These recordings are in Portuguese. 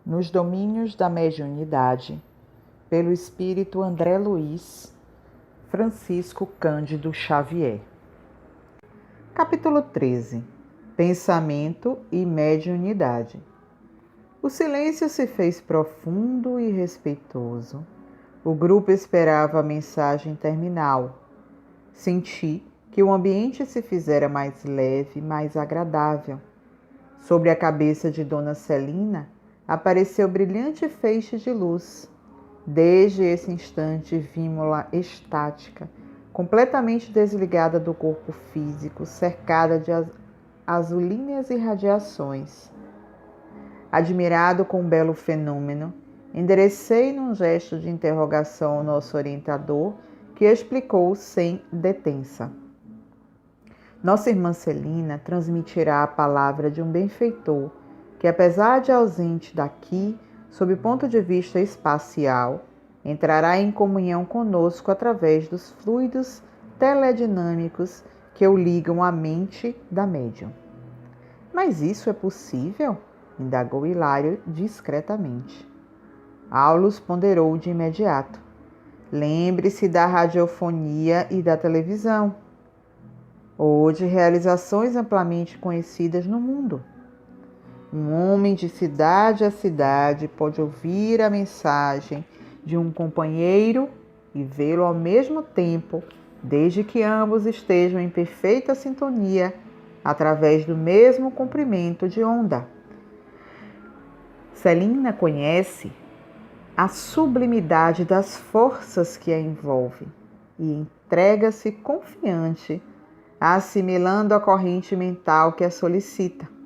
nos domínios da mediunidade, pelo espírito André Luiz Francisco Cândido Xavier. Capítulo 13. Pensamento e mediunidade. O silêncio se fez profundo e respeitoso. O grupo esperava a mensagem terminal. Senti que o ambiente se fizera mais leve, mais agradável. Sobre a cabeça de Dona Celina apareceu brilhante feixe de luz. Desde esse instante vimos-la estática, completamente desligada do corpo físico, cercada de azulinas irradiações. Admirado com o belo fenômeno, enderecei num gesto de interrogação ao nosso orientador, que explicou sem detença. Nossa irmã Celina transmitirá a palavra de um benfeitor que, apesar de ausente daqui, sob o ponto de vista espacial, entrará em comunhão conosco através dos fluidos teledinâmicos que o ligam à mente da médium. Mas isso é possível? Indagou Hilário discretamente. Aulus ponderou de imediato. Lembre-se da radiofonia e da televisão, ou de realizações amplamente conhecidas no mundo. Um homem de cidade a cidade pode ouvir a mensagem de um companheiro e vê-lo ao mesmo tempo, desde que ambos estejam em perfeita sintonia, através do mesmo comprimento de onda. Celina conhece a sublimidade das forças que a envolvem e entrega-se confiante, assimilando a corrente mental que a solicita.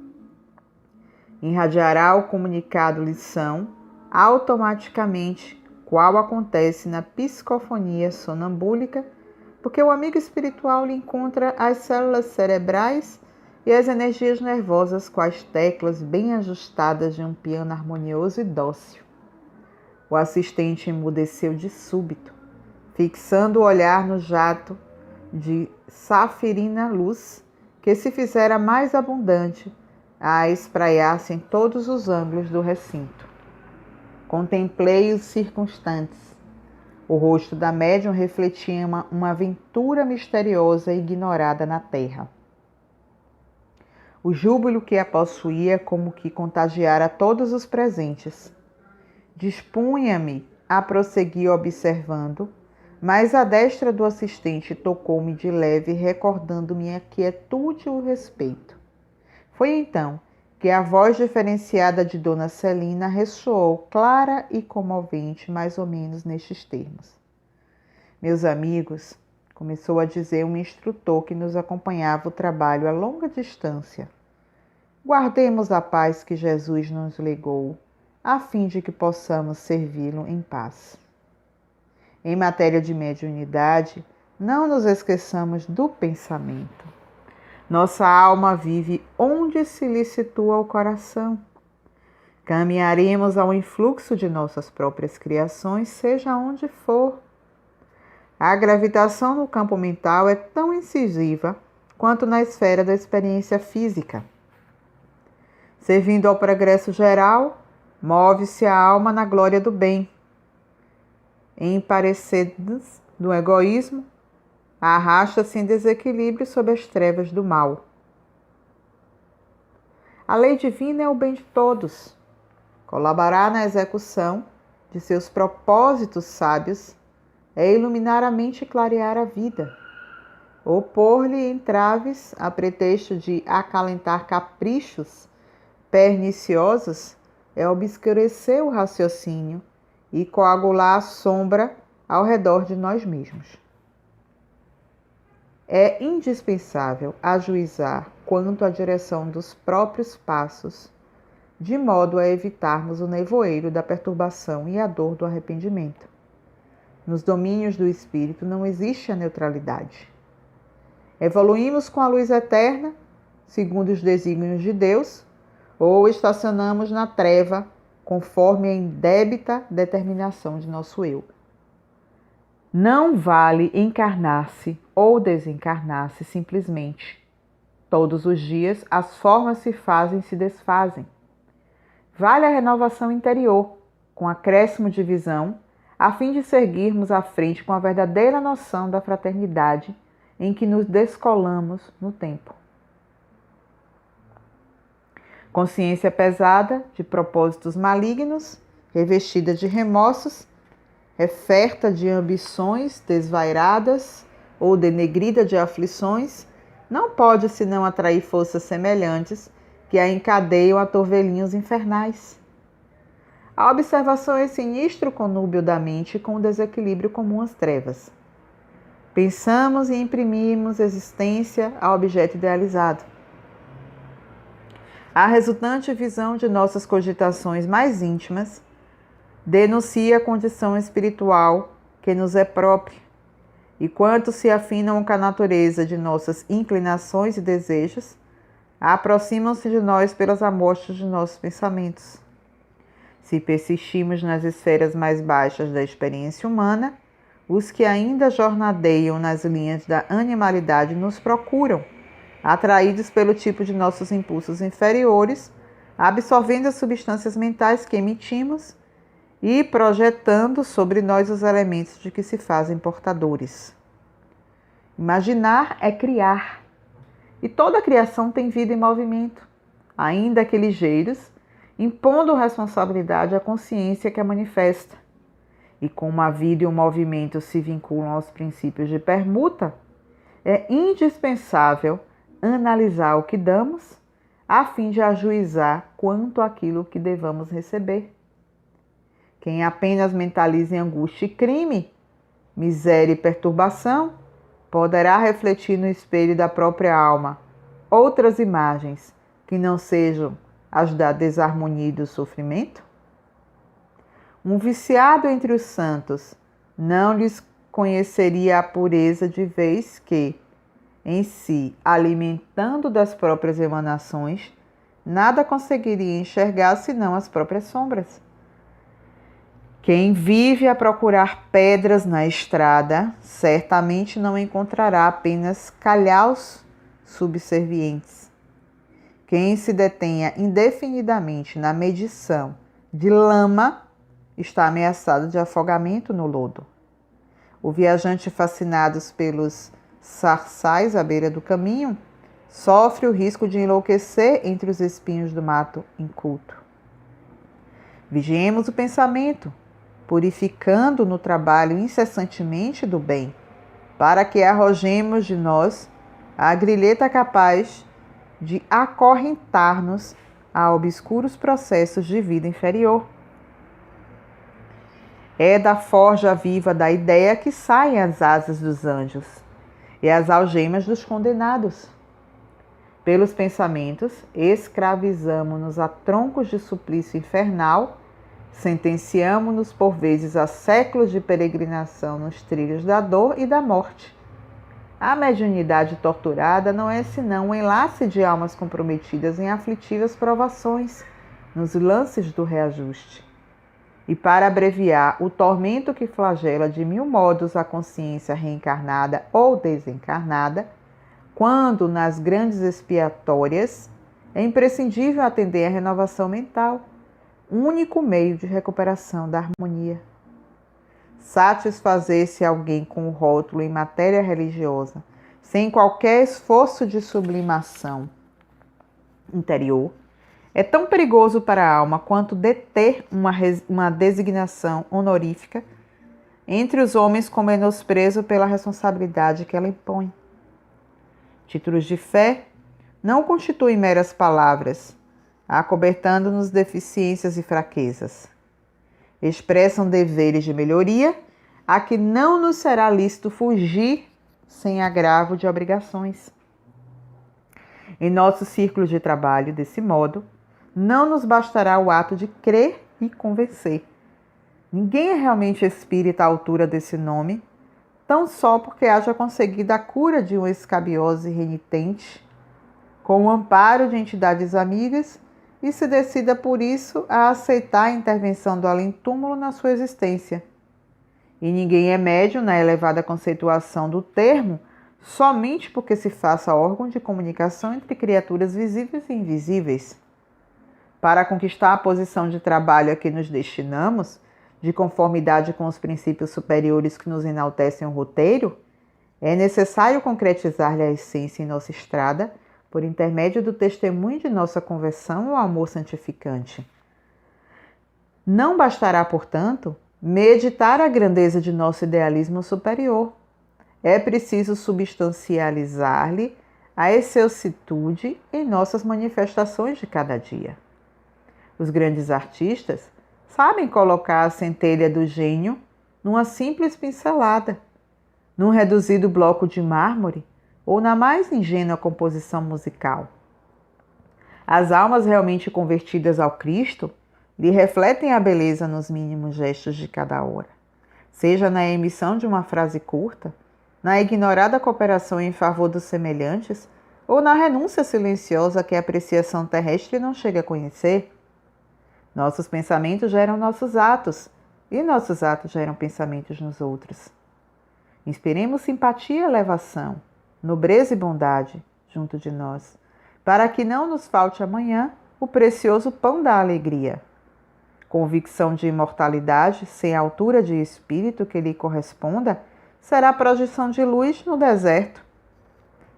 Irradiará o comunicado lição automaticamente, qual acontece na psicofonia sonambúlica, porque o amigo espiritual lhe encontra as células cerebrais e as energias nervosas quais teclas bem ajustadas de um piano harmonioso e dócil. O assistente emudeceu de súbito, fixando o olhar no jato de safirina luz que se fizera mais abundante a espraiar-se em todos os ângulos do recinto. Contemplei os circunstantes. O rosto da médium refletia uma aventura misteriosa e ignorada na terra. O júbilo que a possuía como que contagiara todos os presentes. Dispunha-me a prosseguir observando, mas a destra do assistente tocou-me de leve, recordando-me a quietude e o respeito. Foi então que a voz diferenciada de Dona Celina ressoou clara e comovente, mais ou menos nestes termos. Meus amigos, começou a dizer um instrutor que nos acompanhava o trabalho a longa distância, guardemos a paz que Jesus nos legou, a fim de que possamos servi-lo em paz. Em matéria de mediunidade, não nos esqueçamos do pensamento. Nossa alma vive onde se lhe situa o coração. Caminharemos ao influxo de nossas próprias criações, seja onde for. A gravitação no campo mental é tão incisiva quanto na esfera da experiência física. Servindo ao progresso geral, move-se a alma na glória do bem. Em pareceres do egoísmo, arrasta-se em desequilíbrio sob as trevas do mal. A lei divina é o bem de todos. Colaborar na execução de seus propósitos sábios é iluminar a mente e clarear a vida. Opor-lhe entraves a pretexto de acalentar caprichos perniciosos é obscurecer o raciocínio e coagular a sombra ao redor de nós mesmos. É indispensável ajuizar quanto à direção dos próprios passos, de modo a evitarmos o nevoeiro da perturbação e a dor do arrependimento. Nos domínios do espírito não existe a neutralidade. Evoluímos com a luz eterna, segundo os desígnios de Deus, ou estacionamos na treva, conforme a indébita determinação de nosso eu. Não vale encarnar-se ou desencarnar-se simplesmente. Todos os dias as formas se fazem e se desfazem. vale a renovação interior, com acréscimo de visão, a fim de seguirmos à frente com a verdadeira noção da fraternidade em que nos descolamos no tempo. Consciência pesada de propósitos malignos, revestida de remorsos, referta de ambições desvairadas ou denegrida de aflições, não pode senão atrair forças semelhantes que a encadeiam a torvelinhos infernais. A observação é sinistro conúbio da mente com o desequilíbrio comum às trevas. Pensamos e imprimimos existência ao objeto idealizado. A resultante visão de nossas cogitações mais íntimas denuncia a condição espiritual que nos é própria, e quanto se afinam com a natureza de nossas inclinações e desejos, aproximam-se de nós pelas amostras de nossos pensamentos. Se persistimos nas esferas mais baixas da experiência humana, os que ainda jornadeiam nas linhas da animalidade nos procuram, atraídos pelo tipo de nossos impulsos inferiores, absorvendo as substâncias mentais que emitimos e projetando sobre nós os elementos de que se fazem portadores. Imaginar é criar, e toda criação tem vida e movimento, ainda que ligeiros, impondo responsabilidade à consciência que a manifesta. E como a vida e o movimento se vinculam aos princípios de permuta, é indispensável analisar o que damos, a fim de ajuizar quanto àquilo que devamos receber. Quem apenas mentaliza em angústia e crime, miséria e perturbação, poderá refletir no espelho da própria alma outras imagens que não sejam as da desarmonia e do sofrimento? Um viciado entre os santos não lhes conheceria a pureza de vez que, em si, alimentando das próprias emanações, nada conseguiria enxergar senão as próprias sombras. Quem vive a procurar pedras na estrada, certamente não encontrará apenas calhaus subservientes. Quem se detenha indefinidamente na medição de lama, está ameaçado de afogamento no lodo. O viajante fascinado pelos sarçais à beira do caminho sofre o risco de enlouquecer entre os espinhos do mato inculto. Vigiemos o pensamento, purificando no trabalho incessantemente do bem, para que arrojemos de nós a grilheta capaz de acorrentar-nos a obscuros processos de vida inferior. É da forja viva da ideia que saem as asas dos anjos e as algemas dos condenados. Pelos pensamentos, escravizamo-nos a troncos de suplício infernal, sentenciamo-nos por vezes a séculos de peregrinação nos trilhos da dor e da morte. A mediunidade torturada não é senão um enlace de almas comprometidas em aflitivas provações, nos lances do reajuste. E para abreviar o tormento que flagela de mil modos a consciência reencarnada ou desencarnada, quando nas grandes expiatórias, é imprescindível atender à renovação mental, único meio de recuperação da harmonia. Satisfazer-se alguém com o rótulo em matéria religiosa, sem qualquer esforço de sublimação interior, é tão perigoso para a alma quanto deter uma designação honorífica entre os homens com menosprezo pela responsabilidade que ela impõe. Títulos de fé não constituem meras palavras, acobertando-nos deficiências e fraquezas. Expressam deveres de melhoria a que não nos será lícito fugir sem agravo de obrigações. Em nosso círculo de trabalho, desse modo, não nos bastará o ato de crer e convencer. Ninguém é realmente espírita à altura desse nome, tão só porque haja conseguido a cura de uma escabiose renitente, com o amparo de entidades amigas, e se decida por isso a aceitar a intervenção do além-túmulo na sua existência. E ninguém é médium na elevada conceituação do termo, somente porque se faça órgão de comunicação entre criaturas visíveis e invisíveis. Para conquistar a posição de trabalho a que nos destinamos, de conformidade com os princípios superiores que nos enaltecem o roteiro, é necessário concretizar-lhe a essência em nossa estrada por intermédio do testemunho de nossa conversão ao amor santificante. Não bastará, portanto, meditar a grandeza de nosso idealismo superior. É preciso substancializar-lhe a excelsitude em nossas manifestações de cada dia. Os grandes artistas sabem colocar a centelha do gênio numa simples pincelada, num reduzido bloco de mármore ou na mais ingênua composição musical. As almas realmente convertidas ao Cristo lhe refletem a beleza nos mínimos gestos de cada hora, seja na emissão de uma frase curta, na ignorada cooperação em favor dos semelhantes ou na renúncia silenciosa que a apreciação terrestre não chega a conhecer. Nossos pensamentos geram nossos atos, e nossos atos geram pensamentos nos outros. Inspiremos simpatia e elevação, nobreza e bondade junto de nós, para que não nos falte amanhã o precioso pão da alegria. Convicção de imortalidade, sem altura de espírito que lhe corresponda, será projeção de luz no deserto.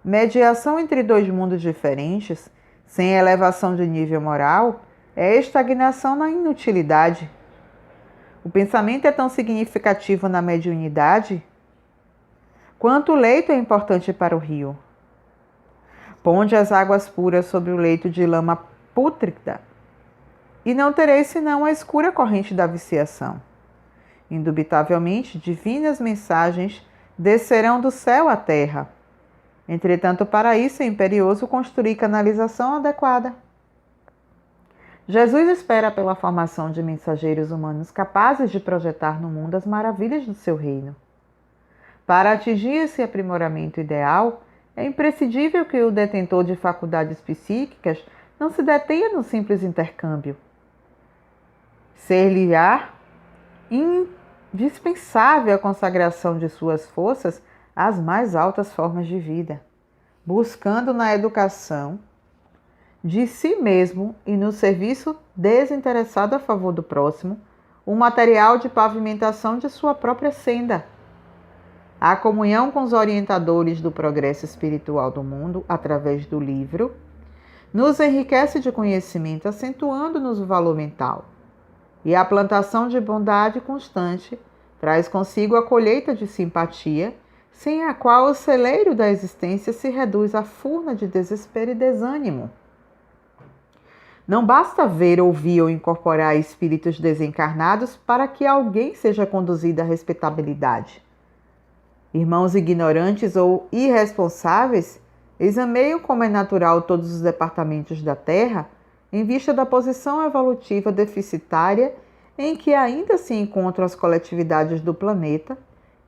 Mediação entre dois mundos diferentes, sem elevação de nível moral, é estagnação na inutilidade. O pensamento é tão significativo na mediunidade quanto o leito é importante para o rio. Ponde as águas puras sobre o leito de lama pútrida, e não tereis senão a escura corrente da viciação. Indubitavelmente, divinas mensagens descerão do céu à terra. Entretanto, para isso é imperioso construir canalização adequada. Jesus espera pela formação de mensageiros humanos capazes de projetar no mundo as maravilhas do seu reino. Para atingir esse aprimoramento ideal, é imprescindível que o detentor de faculdades psíquicas não se detenha no simples intercâmbio. Ser-lhe-á indispensável a consagração de suas forças às mais altas formas de vida, buscando na educação de si mesmo e no serviço desinteressado a favor do próximo, um material de pavimentação de sua própria senda. A comunhão com os orientadores do progresso espiritual do mundo, através do livro, nos enriquece de conhecimento, acentuando-nos o valor mental. E a plantação de bondade constante traz consigo a colheita de simpatia, sem a qual o celeiro da existência se reduz à furna de desespero e desânimo. Não basta ver, ouvir ou incorporar espíritos desencarnados para que alguém seja conduzido à respeitabilidade. Irmãos ignorantes ou irresponsáveis exameiam como é natural todos os departamentos da Terra em vista da posição evolutiva deficitária em que ainda se encontram as coletividades do planeta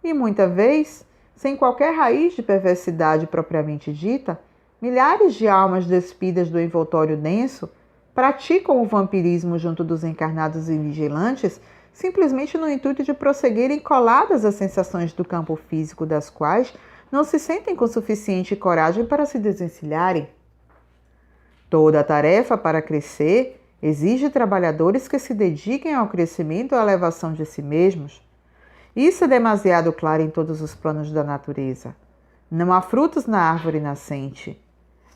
e, muita vez, sem qualquer raiz de perversidade propriamente dita, milhares de almas despidas do envoltório denso praticam o vampirismo junto dos encarnados e vigilantes simplesmente no intuito de prosseguirem coladas às sensações do campo físico das quais não se sentem com suficiente coragem para se desvencilharem. Toda a tarefa para crescer exige trabalhadores que se dediquem ao crescimento e à elevação de si mesmos. Isso é demasiado claro em todos os planos da natureza. Não há frutos na árvore nascente.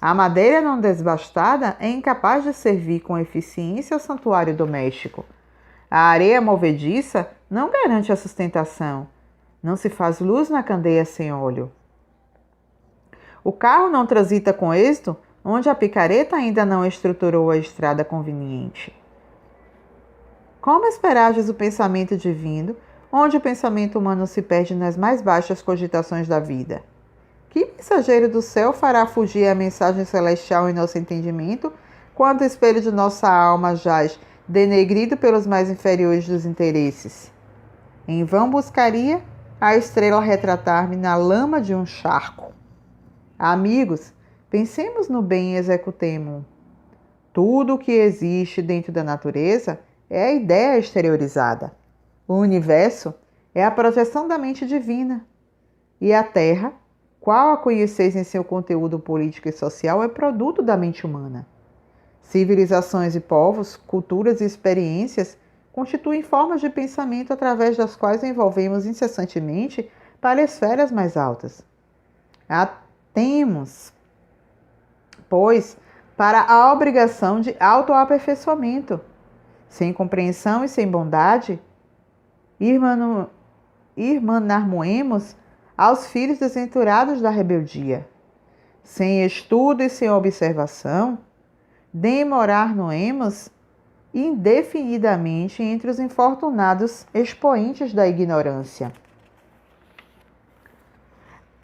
A madeira não desbastada é incapaz de servir com eficiência ao santuário doméstico. A areia movediça não garante a sustentação. Não se faz luz na candeia sem óleo. O carro não transita com êxito onde a picareta ainda não estruturou a estrada conveniente. Como esperages o pensamento divino, onde o pensamento humano se perde nas mais baixas cogitações da vida? Que mensageiro do céu fará fugir a mensagem celestial em nosso entendimento, quando o espelho de nossa alma jaz denegrido pelos mais inferiores dos interesses? Em vão buscaria a estrela retratar-me na lama de um charco. Amigos, pensemos no bem e executemo-o. Tudo o que existe dentro da natureza é a ideia exteriorizada. O universo é a projeção da mente divina. E a Terra, qual a conheceis em seu conteúdo político e social, é produto da mente humana. Civilizações e povos, culturas e experiências constituem formas de pensamento através das quais envolvemos incessantemente para esferas mais altas. Temos, pois, para a obrigação de autoaperfeiçoamento. Sem compreensão e sem bondade, irmanar-moemos aos filhos desventurados da rebeldia. Sem estudo e sem observação, demorar-nos indefinidamente entre os infortunados expoentes da ignorância.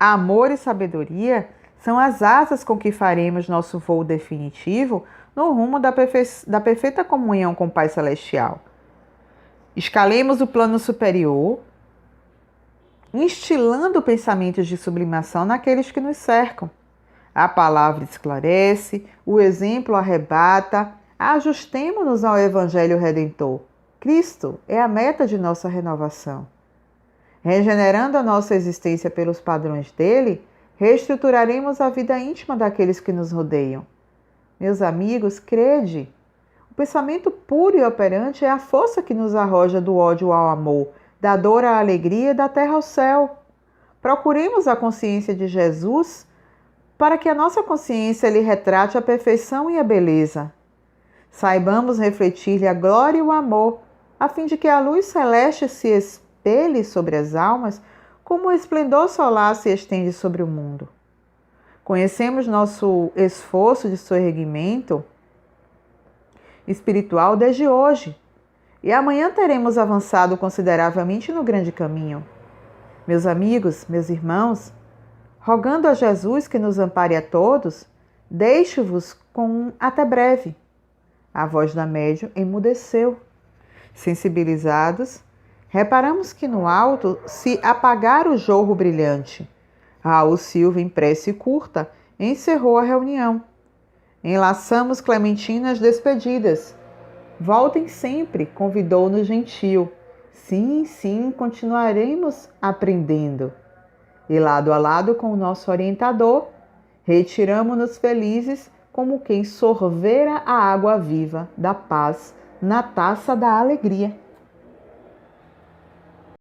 Amor e sabedoria são as asas com que faremos nosso voo definitivo no rumo da perfeita comunhão com o Pai Celestial. Escalemos o plano superior, instilando pensamentos de sublimação naqueles que nos cercam. A palavra esclarece, o exemplo arrebata, ajustemo-nos ao Evangelho Redentor. Cristo é a meta de nossa renovação. Regenerando a nossa existência pelos padrões dele, reestruturaremos a vida íntima daqueles que nos rodeiam. Meus amigos, crede. O pensamento puro e operante é a força que nos arroja do ódio ao amor, da dor à alegria e da terra ao céu. Procuremos a consciência de Jesus para que a nossa consciência lhe retrate a perfeição e a beleza. Saibamos refletir-lhe a glória e o amor, a fim de que a luz celeste se espelhe sobre as almas, como o esplendor solar se estende sobre o mundo. Conhecemos nosso esforço de soerguimento espiritual desde hoje, e amanhã teremos avançado consideravelmente no grande caminho. Meus amigos, meus irmãos, rogando a Jesus que nos ampare a todos, deixo-vos com um até breve. A voz da médium emudeceu. Sensibilizados, reparamos que no alto se apagara o jorro brilhante. Raul Silva, em prece curta, encerrou a reunião. Enlaçamos Clementina às despedidas. Voltem sempre, convidou-nos gentil. Sim, sim, continuaremos aprendendo. E lado a lado com o nosso orientador, retiramo-nos felizes como quem sorvera a água viva da paz na taça da alegria.